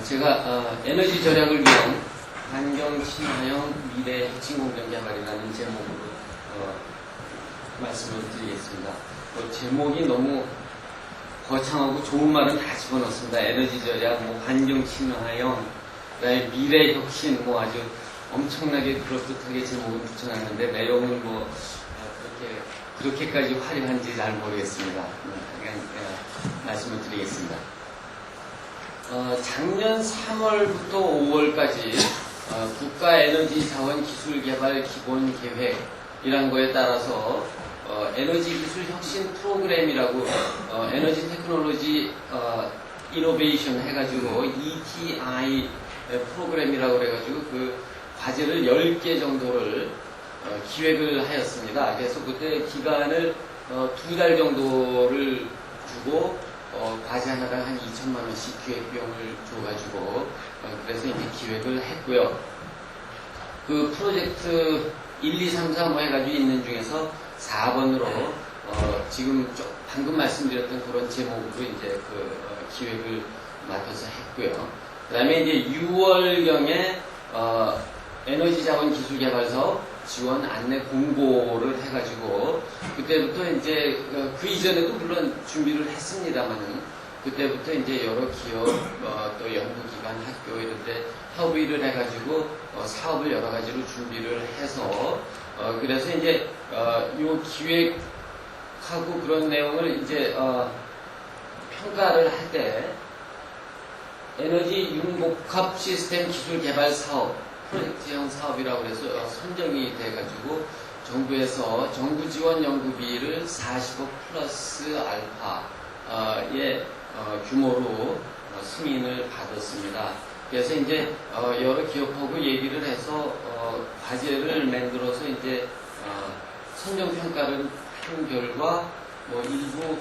제가 에너지 절약을 위한 환경 친화형 미래 핵심 공정 개발이라는 제목으로 말씀을 드리겠습니다. 제목이 너무 거창하고 좋은 말은 다 집어넣습니다. 에너지 절약, 환경 친화형, 그다음에 미래 혁신, 아주 엄청나게 그럴듯하게 제목을 붙여놨는데 내용은 그렇게까지 화려한지 잘 모르겠습니다. 그냥 말씀을 드리겠습니다. 작년 3월부터 5월까지 국가에너지 자원 기술 개발 기본 계획이란 거에 따라서 에너지 기술 혁신 프로그램이라고 에너지 테크놀로지 이노베이션 해가지고 ETI 프로그램이라고 그래가지고 그 과제를 10개 정도를 기획을 하였습니다. 그래서 그때 기간을 2달 정도를 주고 과제 하나당 한 2천만 원씩 기획 비용을 줘가지고 그래서 이제 기획을 했고요. 그 프로젝트 1, 2, 3, 4 해가지고 있는 중에서 4번으로 지금 방금 말씀드렸던 그런 제목으로 이제 그 기획을 맡아서 했고요. 그 다음에 이제 6월경에 에너지 자원 기술 개발 사업 지원 안내 공고를 해가지고 그때부터 이제 그 이전에도 물론 준비를 했습니다만은 그때부터 이제 여러 기업 또 연구기관 학교 이런데 협의를 해가지고 사업을 여러 가지로 준비를 해서 그래서 이제 요 기획하고 그런 내용을 이제 평가를 할 때 에너지 융복합 시스템 기술 개발 사업 프로젝트형 사업이라고 해서 선정이 돼가지고 정부에서 정부 지원 연구비를 40억 플러스 알파의 규모로 승인을 받았습니다. 그래서 이제 여러 기업하고 얘기를 해서 과제를 만들어서 이제 선정 평가를 한 결과 일부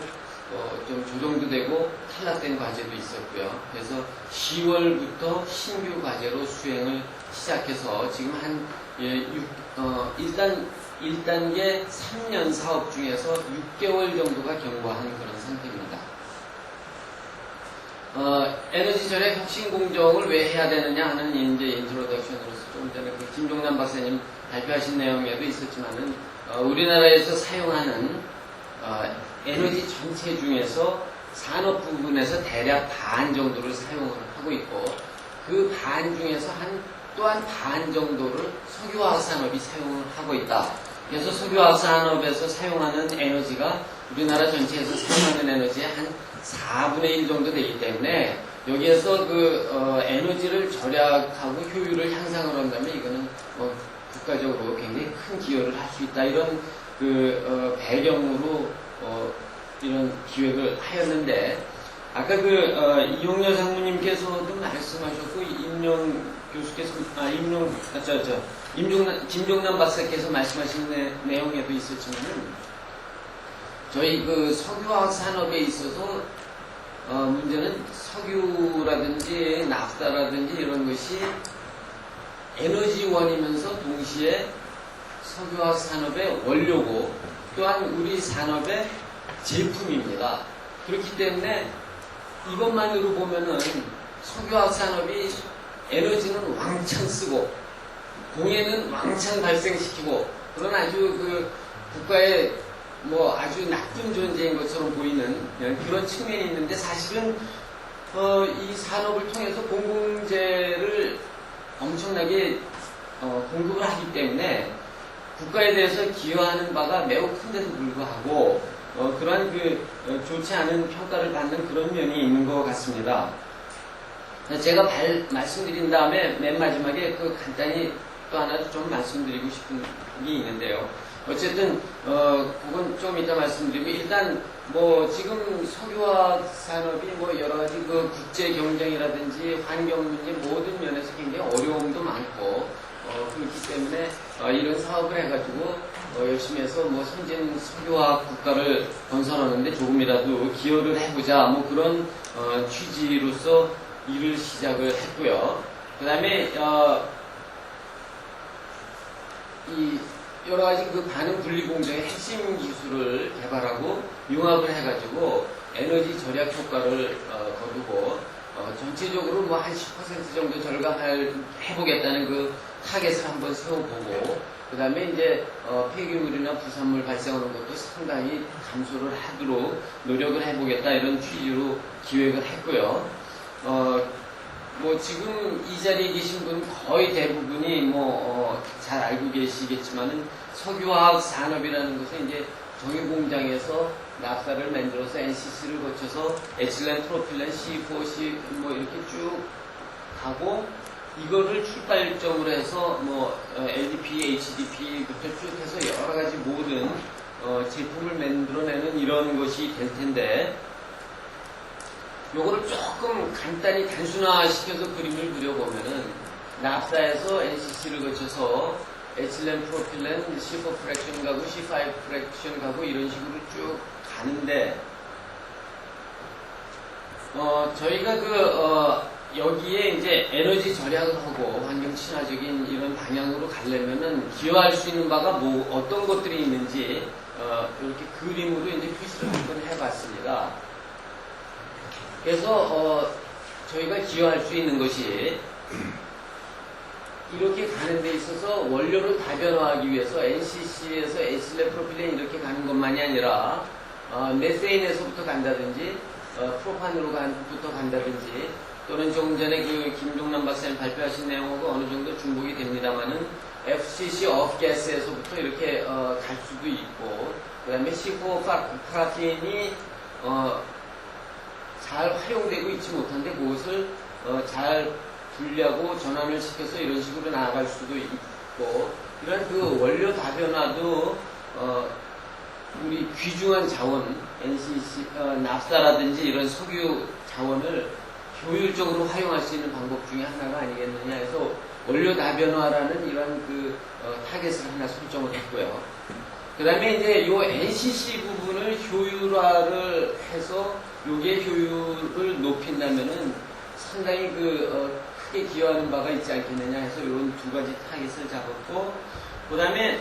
좀 조정도 되고 탈락된 과제도 있었고요. 그래서 10월부터 신규 과제로 수행을 시작해서 지금 한 1단계 3년 사업 중에서 6개월 정도가 경과한 그런 상태입니다. 에너지 절약 혁신 공정을 왜 해야 되느냐 하는 이제 인트로덕션으로서 좀 전에 그 김종남 박사님 발표하신 내용에도 있었지만은 우리나라에서 사용하는 에너지 전체 중에서 산업 부분에서 대략 반 정도를 사용을 하고 있고 그 반 중에서 또한 반 정도를 석유화학 산업이 사용을 하고 있다. 그래서 석유화학 산업에서 사용하는 에너지가 우리나라 전체에서 사용하는 에너지의 한 4분의 1 정도 되기 때문에 여기에서 그 에너지를 절약하고 효율을 향상을 한다면 이거는 국가적으로 굉장히 큰 기여를 할 수 있다. 이런 그 배경으로 이런 기획을 하였는데 아까 그 이용렬 상무님께서도 말씀하셨고 임용 교수께서 김종남 박사께서 말씀하신 내용에도 있었지만은 저희 그 석유화학 산업에 있어서 문제는 석유라든지 나프타라든지 이런 것이 에너지원이면서 동시에 석유화학 산업의 원료고 또한 우리 산업의 제품입니다. 그렇기 때문에 이것만으로 보면은 석유화학 산업이 에너지는 왕창 쓰고 공해는 왕창 발생시키고 그런 아주 그 국가의 아주 나쁜 존재인 것처럼 보이는 그런 측면이 있는데 사실은 이 산업을 통해서 공공재를 엄청나게 공급을 하기 때문에 국가에 대해서 기여하는 바가 매우 큰데도 불구하고 그러한 그 좋지 않은 평가를 받는 그런 면이 있는 것 같습니다. 제가 말씀드린 다음에 맨 마지막에 간단히 또 하나 좀 말씀드리고 싶은 게 있는데요. 어쨌든 그건 좀 이따 말씀드리고 일단 지금 석유화학 산업이 여러 가지 그 국제 경쟁이라든지 환경 문제 모든 면에서 굉장히 어려움도 많고 그렇기 때문에 이런 사업을 해가지고 열심히 해서 선진 석유화학 국가를 건설하는데 조금이라도 기여를 해보자 그런 취지로서 일을 시작을 했고요. 그 다음에 이 여러 가지 그 반응 분리 공정의 핵심 기술을 개발하고 융합을 해가지고 에너지 절약 효과를 거두고 전체적으로 뭐 한 10% 정도 해보겠다는 그 타겟을 한번 세워보고, 그 다음에 이제 폐기물이나 부산물 발생하는 것도 상당히 감소를 하도록 노력을 해보겠다, 이런 취지로 기획을 했고요. 뭐 지금 이 자리에 계신 분 거의 대부분이 잘 알고 계시겠지만은 석유화학 산업이라는 것은 이제 정유공장에서 납사를 만들어서 NCC를 거쳐서 에틸렌, 프로필렌, C4, C 뭐 이렇게 쭉 가고, 이거를 출발점으로 해서 LDP, HDP부터 쭉 해서 여러 가지 모든 제품을 만들어내는 이런 것이 될 텐데, 요거를 조금 간단히 단순화시켜서 그림을 그려보면은 납사에서 NCC를 거쳐서 에틸렌, 프로필렌, C4 프랙션 가고 C5 프랙션 가고 이런 식으로 쭉 가는데, 저희가 여기에 이제 에너지 절약을 하고 환경 친화적인 이런 방향으로 가려면은 기여할 수 있는 바가 어떤 것들이 있는지 이렇게 그림으로 이제 표시를 한번 해봤습니다. 그래서 저희가 기여할 수 있는 것이 이렇게 가는 데 있어서 원료를 다변화하기 위해서 NCC에서 에틸렌, 프로필렌 이렇게 가는 것만이 아니라 메세인에서부터 간다든지 프로판으로부터 간다든지, 또는 조금 전에 그 김종남 박사님 발표하신 내용하고 어느 정도 중복이 됩니다만은 FCC offgas에서부터 이렇게 갈 수도 있고, 그 다음에 C4 파라핀이 잘 활용되고 있지 못한데 그것을 잘 분리하고 전환을 시켜서 이런 식으로 나아갈 수도 있고, 이런 그 원료 다변화도 우리 귀중한 자원, NCC, 납사라든지 이런 석유 자원을 효율적으로 활용할 수 있는 방법 중에 하나가 아니겠느냐 해서 원료 다변화라는 이런 타겟을 하나 설정을 했고요. 그 다음에 이제 요 NCC 부분을 효율화를 해서 요게 효율을 높인다면은 상당히 크게 기여하는 바가 있지 않겠느냐 해서 이런 두 가지 타겟을 잡았고, 그 다음에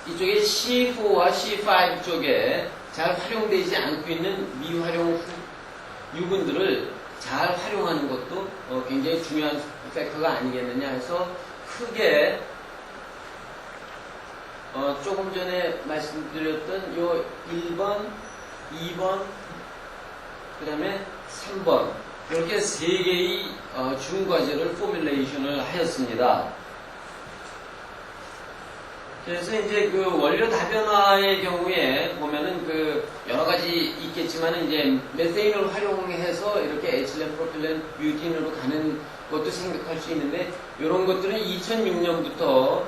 이쪽에 C4와 C5 쪽에 잘 활용되지 않고 있는 미활용 유분들을 잘 활용하는 것도 굉장히 중요한 팩터가 아니겠느냐 해서 크게 조금 전에 말씀드렸던 요 1번, 2번, 그 다음에 3번 이렇게 세 개의 중과제를 포뮬레이션을 하였습니다. 그래서 이제 그 원료 다변화의 경우에 보면은 여러 가지 있겠지만은 이제 메세인을 활용해서 이렇게 에틸렌, 프로필렌, 뷰틴으로 가는 것도 생각할 수 있는데, 이런 것들은 2006년부터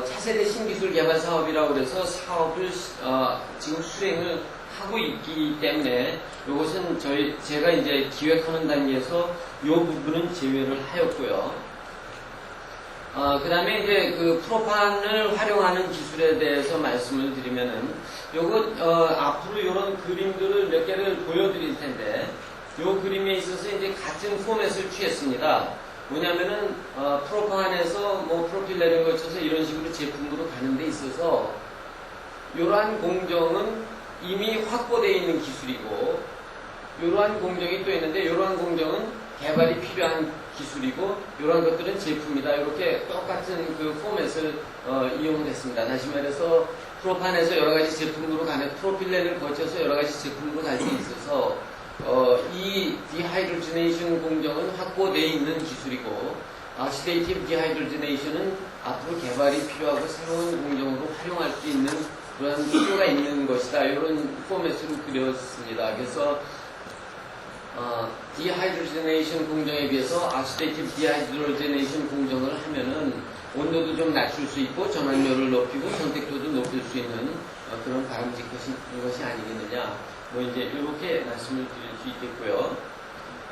차세대 신기술 개발 사업이라고 그래서 사업을 지금 수행을 하고 있기 때문에 이것은 제가 이제 기획하는 단계에서 이 부분은 제외를 하였고요. 그 다음에 이제 프로판을 활용하는 기술에 대해서 말씀을 드리면은, 앞으로 이런 그림들을 몇 개를 보여드릴 텐데, 이 그림에 있어서 이제 같은 포맷을 취했습니다. 뭐냐면은, 프로판에서 프로필렌을 거쳐서 이런 식으로 제품으로 가는 데 있어서, 이러한 공정은 이미 확보되어 있는 기술이고, 이러한 공정이 또 있는데, 이러한 공정은 개발이 필요한 기술이고, 이러한 것들은 제품이다. 이렇게 똑같은 포맷을 이용했습니다. 다시 말해서 프로판에서 여러 가지 제품으로 가는, 프로필렌을 거쳐서 여러 가지 제품으로 갈 수 있어서 이 디하이드로지네이션 공정은 확보되어 있는 기술이고, 오시데이티브 디하이드로지네이션은 앞으로 개발이 필요하고 새로운 공정으로 활용할 수 있는 그런 필요가 있는 것이다. 이런 포맷으로 그렸습니다. 그래서 디하이드로지네이션 공정에 비해서 오시데이티브 디하이드로지네이션 공정을 하면은 온도도 좀 낮출 수 있고 전환율을 높이고 선택도도 높일 수 있는 그런 바람직한 것이 아니겠느냐. 이제 이렇게 말씀을 드릴 수 있겠고요.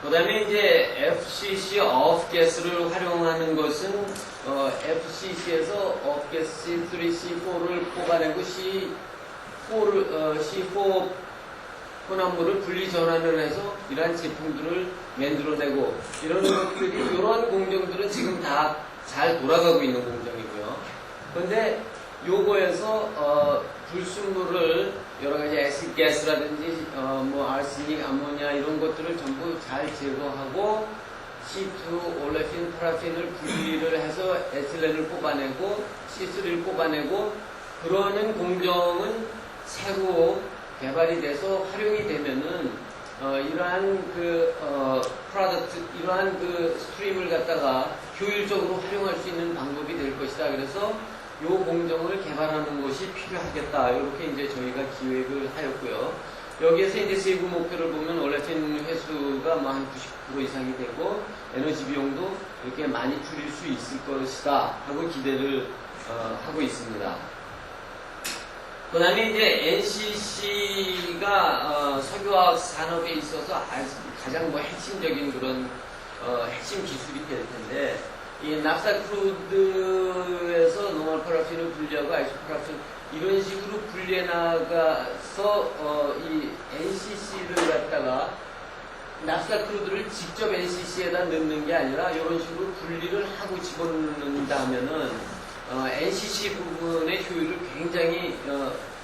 그 다음에 이제 FCC offgas를 활용하는 것은 FCC에서 offgas C3, C4를 뽑아내고 C4 혼합물을 분리 전환을 해서 이러한 제품들을 만들어내고, 이러한 공정들은 지금 다 잘 돌아가고 있는 공정이고요. 그런데 요거에서 불순물을 여러 가지 애시드 가스라든지 뭐 아르세닉, 암모니아 이런 것들을 전부 잘 제거하고 C2, 올레핀, 파라핀을 분리를 해서 에틸렌을 뽑아내고 C3를 뽑아내고 그러는 공정은 새로 개발이 돼서 활용이 되면은 이러한 그 프로덕트, 이러한 그 스트림을 갖다가 효율적으로 활용할 수 있는 방법이 될 것이다. 그래서 이 공정을 개발하는 것이 필요하겠다. 이렇게 이제 저희가 기획을 하였고요. 여기에서 이제 세부 목표를 보면 올레핀 회수가 뭐 한 90% 이상이 되고 에너지 비용도 이렇게 많이 줄일 수 있을 것이다 하고 기대를 하고 있습니다. 그 다음에 이제 NCC가 석유화학 산업에 있어서 가장 뭐 핵심적인 그런 핵심 기술이 될 텐데 이 납사크루드에서 노멀 파라핀을 분리하고 아이소파라핀 이런 식으로 분리해 나가서 이 NCC를 갖다가 납사크루드를 직접 NCC에다 넣는 게 아니라 이런 식으로 분리를 하고 집어넣는다면은 NCC 부분의 효율을 굉장히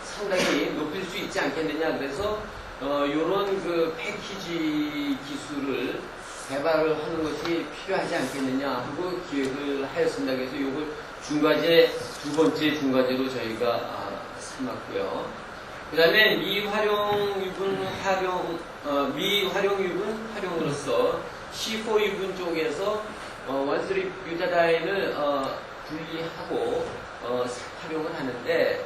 상당히 높일 수 있지 않겠느냐. 그래서 이런 그 패키지 기술을 개발을 하는 것이 필요하지 않겠느냐 하고 기획을 하였습니다. 그래서 이걸 중과제, 두 번째 중과제로 저희가 삼았고요. 그 다음에 미활용유분 활용으로서 C4 유분 쪽에서 원쓰리 뷰타다인을 분리하고 활용을 하는데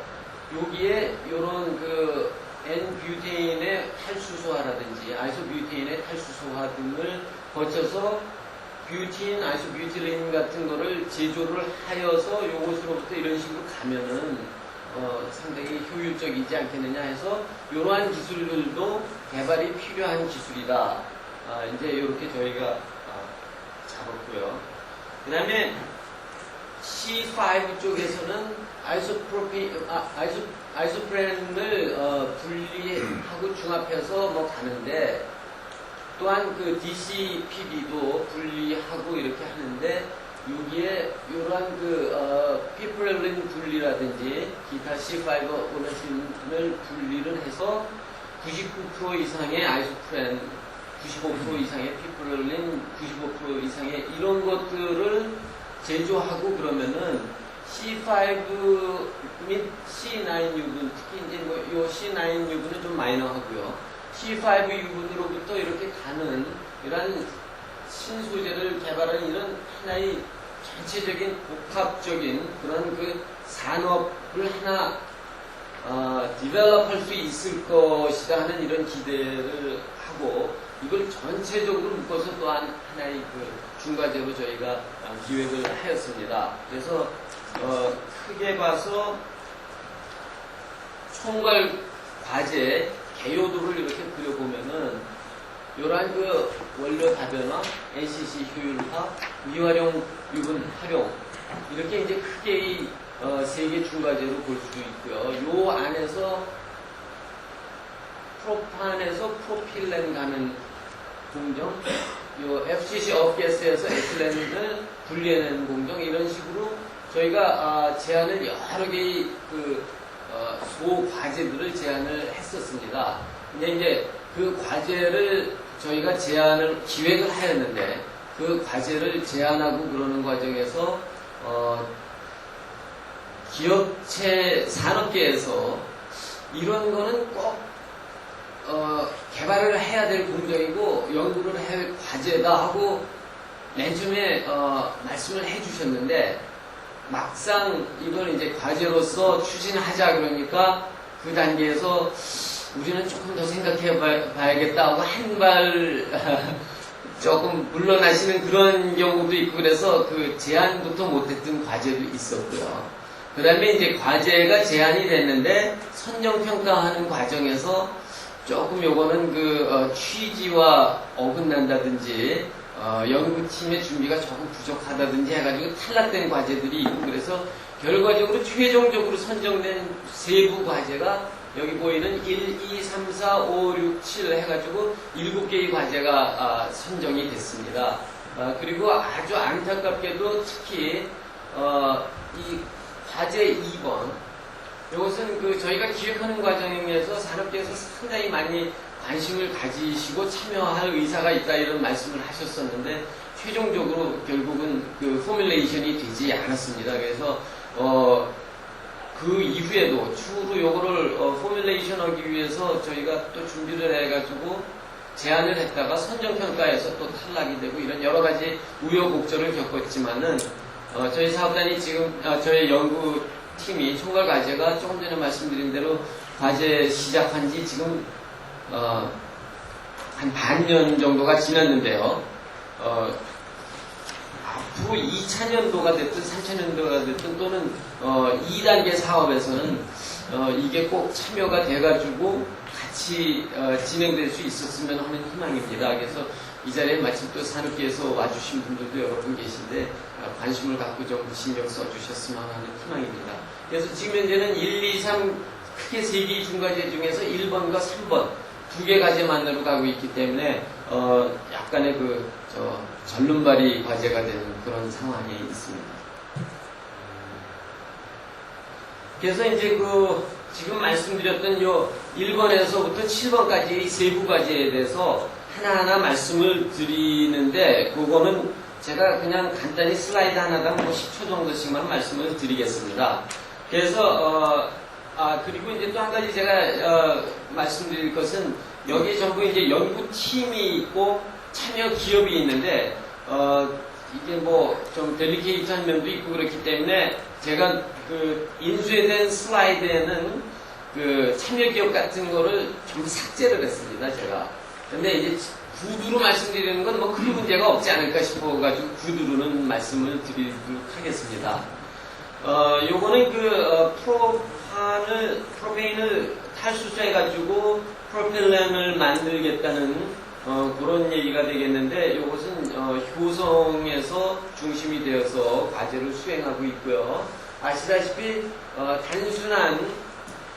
여기에 이런 그 N뷰테인의 탈수소화라든지 아이소뷰테인의 탈수소화 등을 거쳐서 뷰틴, 아이소뷰틸린 같은 거를 제조를 하여서 요것으로부터 이런 식으로 가면은 상당히 효율적이지 않겠느냐 해서 이러한 기술들도 개발이 필요한 기술이다. 이제 이렇게 저희가 잡았고요. 그 다음에 C5 쪽에서는 아이소프렌을 분리하고 중합해서 뭐 가는데 또한 그 DCPB도 분리하고 이렇게 하는데 여기에 이러한 그 피프렐린 분리라든지 기타 C5 오너신을 분리를 해서 99% 이상의 아이소프렌, 95% 이상의 피프렐린, 95% 이상의 이런 것들을 제조하고 그러면은 C5 및 C9 유분, 특히 이제 뭐 요 C9 유분은 좀 마이너하고요. C5 유분으로부터 이렇게 가는 이런 신소재를 개발하는 이런 하나의 전체적인 복합적인 그런 그 산업을 하나 디벨롭할 수 있을 것이다 하는 이런 기대를 하고 이걸 전체적으로 묶어서 또한 하나의 그 중과제로 저희가 기획을 하였습니다. 그래서 크게 봐서 총괄 과제 개요도를 이렇게 그려보면은 이러한 그 원료 다변화, NCC 효율화, 미활용 유분 활용 이렇게 이제 크게 이 세 개 중과제로 볼 수 있고요. 요 안에서 프로판에서 프로필렌 가는 공정, 요 FCC 업계에서 에틸렌을 분리해내는 공정 이런 식으로 저희가 제안을 여러 개의 그 소 과제들을 제안을 했었습니다. 근데 이제 그 과제를 저희가 제안을 기획을 하였는데 그 과제를 제안하고 그러는 과정에서 기업체 산업계에서 이런 거는 꼭 개발을 해야 될 공정이고 연구를 해야 할 과제다 하고 맨 처음에 말씀을 해주셨는데 막상 이걸 이제 과제로서 추진하자 그러니까 그 단계에서 우리는 조금 더 생각해 봐야겠다 하고 한 발 조금 물러나시는 그런 경우도 있고 그래서 그 제안부터 못했던 과제도 있었고요. 그 다음에 이제 과제가 제안이 됐는데 선정평가하는 과정에서 조금 요거는 그 취지와 어긋난다든지 연구팀의 준비가 조금 부족하다든지 해가지고 탈락된 과제들이 있고 그래서 결과적으로 최종적으로 선정된 세부 과제가 여기 보이는 1, 2, 3, 4, 5, 6, 7 해가지고 7개의 과제가 선정이 됐습니다. 그리고 아주 안타깝게도 특히 이 과제 2번 이것은 그 저희가 기획하는 과정에서 산업계에서 상당히 많이 관심을 가지시고 참여할 의사가 있다 이런 말씀을 하셨었는데 최종적으로 결국은 그 포뮬레이션이 되지 않았습니다. 그래서 그 이후에도 추후로 요거를 포뮬레이션 하기 위해서 저희가 또 준비를 해가지고 제안을 했다가 선정평가에서 또 탈락이 되고 이런 여러 가지 우여곡절을 겪었지만은 저희 사업단이 지금 저희 연구팀이 총괄 과제가 조금 전에 말씀드린 대로 과제 시작한 지 지금 한 반년 정도가 지났는데요. 앞으로 2차년도가 됐든 3차년도가 됐든 또는 2단계 사업에서는 이게 꼭 참여가 돼가지고 같이 진행될 수 있었으면 하는 희망입니다. 그래서 이 자리에 마침 또 산업계에서 와주신 분들도 여러 분 계신데 관심을 갖고 좀 신경 써주셨으면 하는 희망입니다. 그래서 지금 현재는 1, 2, 3 크게 3개의 중과제 중에서 1번과 3번 2개 과제만으로 가고 있기 때문에 약간의 전륜발이 과제가 되는 그런 상황에 있습니다. 그래서 이제 지금 말씀드렸던 요 1번에서부터 7번까지의 세부 과제에 대해서 하나하나 말씀을 드리는데 그거는 제가 그냥 간단히 슬라이드 하나당 10초 정도씩만 말씀을 드리겠습니다. 그래서 그리고 이제 또 한 가지 제가 말씀드릴 것은 여기 전부 이제 연구팀이 있고 참여 기업이 있는데 이게 뭐 좀 델리케이트한 면도 있고 그렇기 때문에 제가 인쇄된 슬라이드에는 참여 기업 같은 거를 전부 삭제를 했습니다. 제가. 근데 이제 구두로 말씀드리는 건 뭐 큰 문제가 없지 않을까 싶어가지고 구두로는 말씀을 드리도록 하겠습니다. 요거는 프로페인을 탈수소해가지고 프로필렌을 만들겠다는 그런 얘기가 되겠는데 이것은 효성에서 중심이 되어서 과제를 수행하고 있고요. 아시다시피 단순한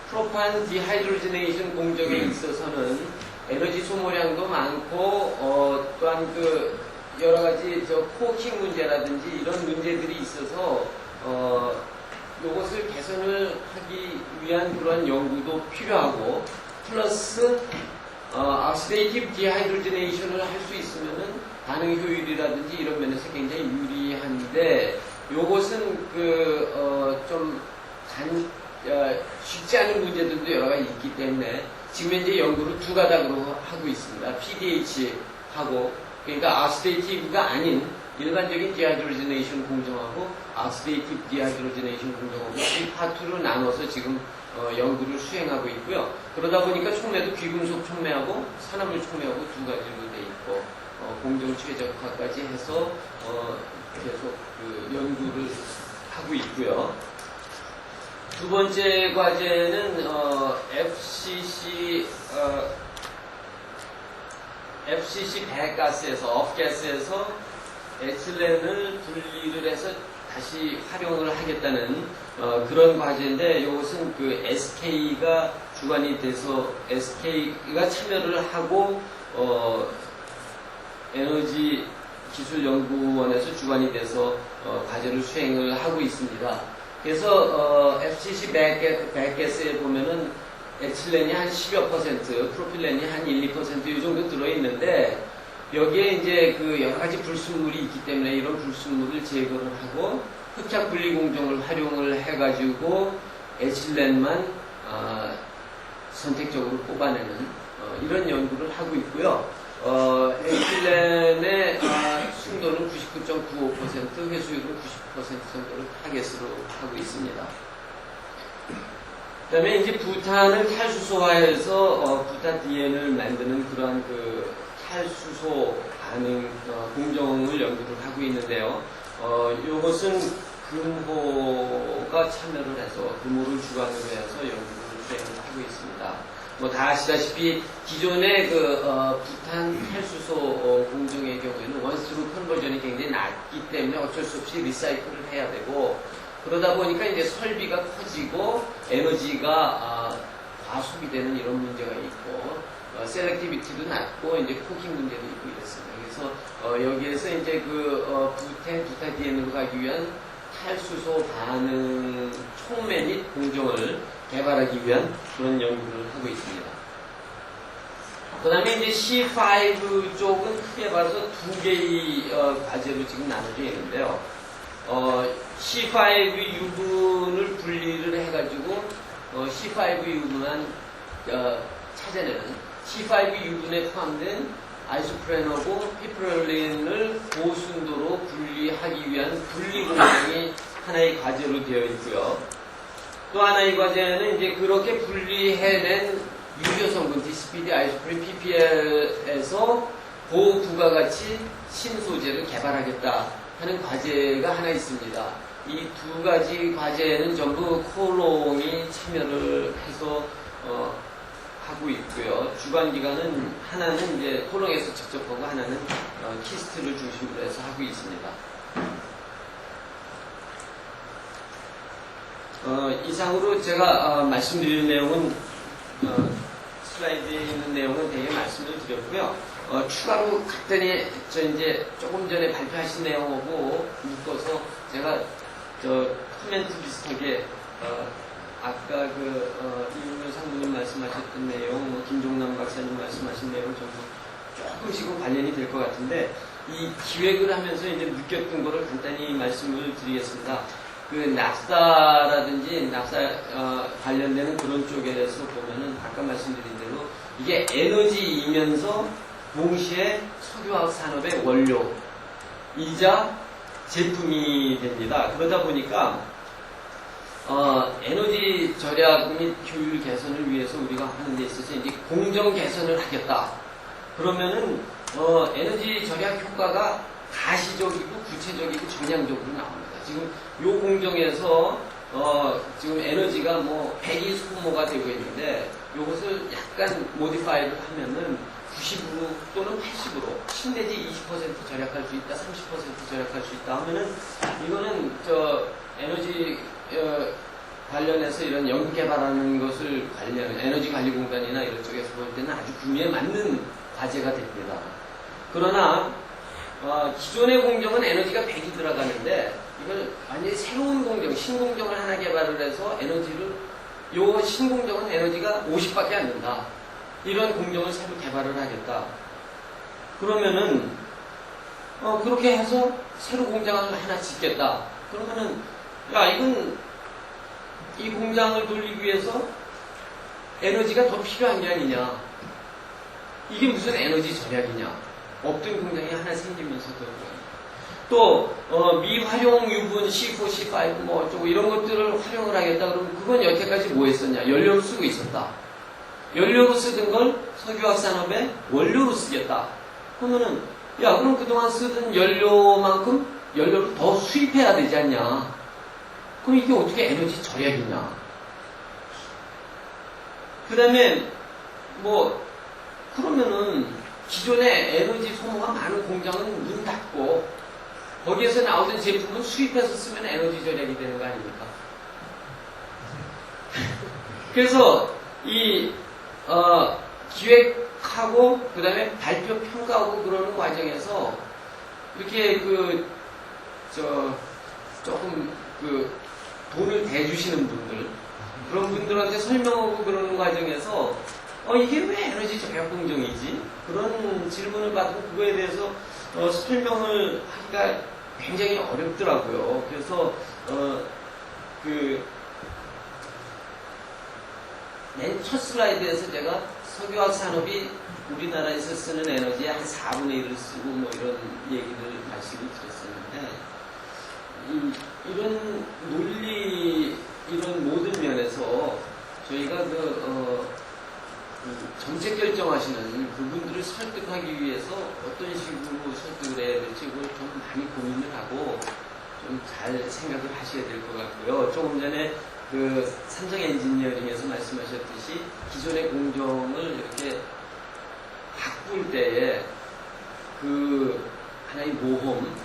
프로판 디하이드로지네이션 공정에 있어서는 에너지 소모량도 많고 또한 여러 가지 코킹 문제라든지 이런 문제들이 있어서 이것을 개선을 하기 위한 그런 연구도 필요하고 플러스 옥시데이티브 디하이드로지네이션을 할 수 있으면은 반응 효율이라든지 이런 면에서 굉장히 유리한데 요것은 좀 쉽지 않은 문제들도 여러 가지 있기 때문에 지금 현재 연구를 두 가닥으로 하고 있습니다. PDH하고 그러니까 옥시데이티브가 아닌 일반적인 디하이드로지네이션 공정하고 옥시데이티브 디하이드로지네이션 공정하고 이 파트로 나눠서 지금 연구를 수행하고 있고요. 그러다 보니까 촉매도 귀금속 촉매하고 산화물 촉매하고 두 가지로 돼 있고 공정 최적화까지 해서 계속 연구를 하고 있고요. 두 번째 과제는 FCC 배가스에서 업가스에서 에틸렌을 분리를 해서 다시 활용을 하겠다는 그런 과제인데 이것은 SK가 주관이 돼서 SK가 참여를 하고 에너지 기술연구원에서 주관이 돼서 과제를 수행을 하고 있습니다. 그래서 FCC 배가스에 보면은 에틸렌이 한 10여 %, 프로필렌이 한 1, 2% 이 정도 들어있는데 여기에 이제 여러 가지 불순물이 있기 때문에 이런 불순물을 제거를 하고 흡착 분리 공정을 활용을 해가지고 에틸렌만 선택적으로 뽑아내는 이런 연구를 하고 있고요. 에틸렌의 순도는 99.95%, 회수율은 90% 정도를 타겟으로 하고 있습니다. 그 다음에 이제 부탄을 탈수소화해서 부탄 DN을 만드는 그러한 탈수소 반응 공정을 연구를 하고 있는데요. 이것은 금호가 참여를 해서 금호를 주관으로 해서 연구를 수행을 하고 있습니다. 뭐 다 아시다시피 기존의 부탄 탈수소 공정의 경우에는 원스루 컨버전이 굉장히 낮기 때문에 어쩔 수 없이 리사이클을 해야 되고 그러다 보니까 이제 설비가 커지고 에너지가 과소비되는 이런 문제가 있고 셀렉티비티도 낮고 이제 코킹 문제도 있고 이랬습니다. 그래서 여기에서 이제 부탄 DN으로 가기 위한 탈수소 반응 촉매 및 공정을 개발하기 위한 그런 연구를 하고 있습니다. 그 다음에 이제 C5 쪽은 크게 봐서 두 개의 과제로 지금 나눠져 있는데요. C5 유분을 분리를 해가지고 C5 유분만 찾아내는 C5 유분에 포함된 아이소프레놀하고 피프랄린을 고순도로 분리하기 위한 분리 공정이 하나의 과제로 되어 있고요. 또 하나의 과제는 이제 그렇게 분리해낸 유효 성분 디스피디 아이소프린 PPL에서 그 부가가치 신소재를 개발하겠다 하는 과제가 하나 있습니다. 이 두 가지 과제는 전부 콜롱이 참여를 해서 하고 있고요. 주관 기관은 하나는 이제 콜롱에서 직접 하고 하나는 키스트를 중심으로 해서 하고 있습니다. 이상으로 제가 말씀드릴 내용은 슬라이드에 있는 내용은 되게 말씀을 드렸고요. 추가로 갔더니 저 이제 조금 전에 발표하신 내용하고 묶어서 제가 코멘트 비슷하게 아까 이윤열 상무님 말씀하셨던 내용, 김종남 박사님 말씀하신 내용 전부 조금씩은 관련이 될 것 같은데 이 기획을 하면서 이제 느꼈던 거를 간단히 말씀을 드리겠습니다. 그 납사라든지 납사 관련되는 그런 쪽에 대해서 보면은 아까 말씀드린 대로 이게 에너지이면서 동시에 석유화학 산업의 원료이자 제품이 됩니다. 그러다 보니까 에너지 절약 및 효율 개선을 위해서 우리가 하는 데 있어서 이제 공정 개선을 하겠다. 그러면은 에너지 절약 효과가 가시적이고 구체적이고 정량적으로 나옵니다. 지금 요 공정에서 지금 에너지가 뭐 100이 소모가 되고 있는데 요것을 약간 모디파이를 하면은 90으로 또는 80으로 10 내지 20% 절약할 수 있다, 30% 절약할 수 있다 하면은 이거는 에너지 관련해서 이런 연구 개발하는 것을 에너지 관리 공단이나 이런 쪽에서 볼 때는 아주 구미에 맞는 과제가 됩니다. 그러나 기존의 공정은 에너지가 100이 들어가는데 이걸 완전히 새로운 공정, 신공정을 하나 개발을 해서 요 신공정은 에너지가 50밖에 안 된다. 이런 공정을 새로 개발을 하겠다. 그러면은 그렇게 해서 새로 공장을 하나 짓겠다. 그러면은 이건 이 공장을 돌리기 위해서 에너지가 더 필요한 게 아니냐. 이게 무슨 에너지 절약이냐. 없던 공장이 하나 생기면서도 또 미활용 유분 C4, C5 뭐 어쩌고 이런 것들을 활용을 하겠다. 그러면 그건 여태까지 뭐 했었냐. 연료로 쓰고 있었다. 연료로 쓰던 걸 석유화학 산업의 원료로 쓰겠다. 그러면은 그럼 그동안 쓰던 연료만큼 연료를 더 수입해야 되지 않냐. 그럼 이게 어떻게 에너지 절약이냐. 그 다음에 그러면은 기존에 에너지 소모가 많은 공장은 문 닫고 거기에서 나오던 제품은 수입해서 쓰면 에너지 절약이 되는 거 아닙니까? 그래서 기획하고 그 다음에 발표 평가하고 그러는 과정에서 이렇게 조금 돈을 대주시는 분들 그런 분들한테 설명하고 그러는 과정에서 이게 왜 에너지 절약 공정이지? 그런 질문을 받으면 그거에 대해서 설명을 하기가 굉장히 어렵더라고요. 그래서 맨 첫 슬라이드에서 제가 석유화학 산업이 우리나라에서 쓰는 에너지의 한 4분의 1을 쓰고 뭐 이런 얘기를 말씀을 드렸었는데 이런 논리 이런 모든 면에서 저희가 정책 결정하시는 그분들을 설득하기 위해서 어떤 식으로 설득을 해야 될지 그걸 좀 많이 고민을 하고 좀 잘 생각을 하셔야 될 것 같고요. 조금 전에 삼성 엔지니어링에서 말씀하셨듯이 기존의 공정을 이렇게 바꿀 때에 하나의 모험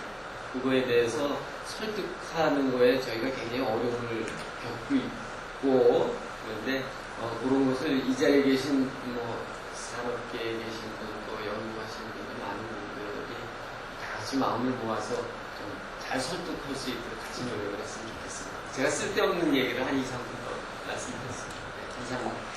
그거에 대해서 설득하는 거에 저희가 굉장히 어려움을 겪고 있고 그런데 그런 것을 이 자리에 계신 산업계에 계신 분 또 연구하시는 분들 많은 분들이 다 같이 마음을 모아서 좀 잘 설득할 수 있도록 같이 노력을 했으면 좋겠습니다. 제가 쓸데없는 얘기를 한 2, 3분 더 말씀드렸습니다. 이상.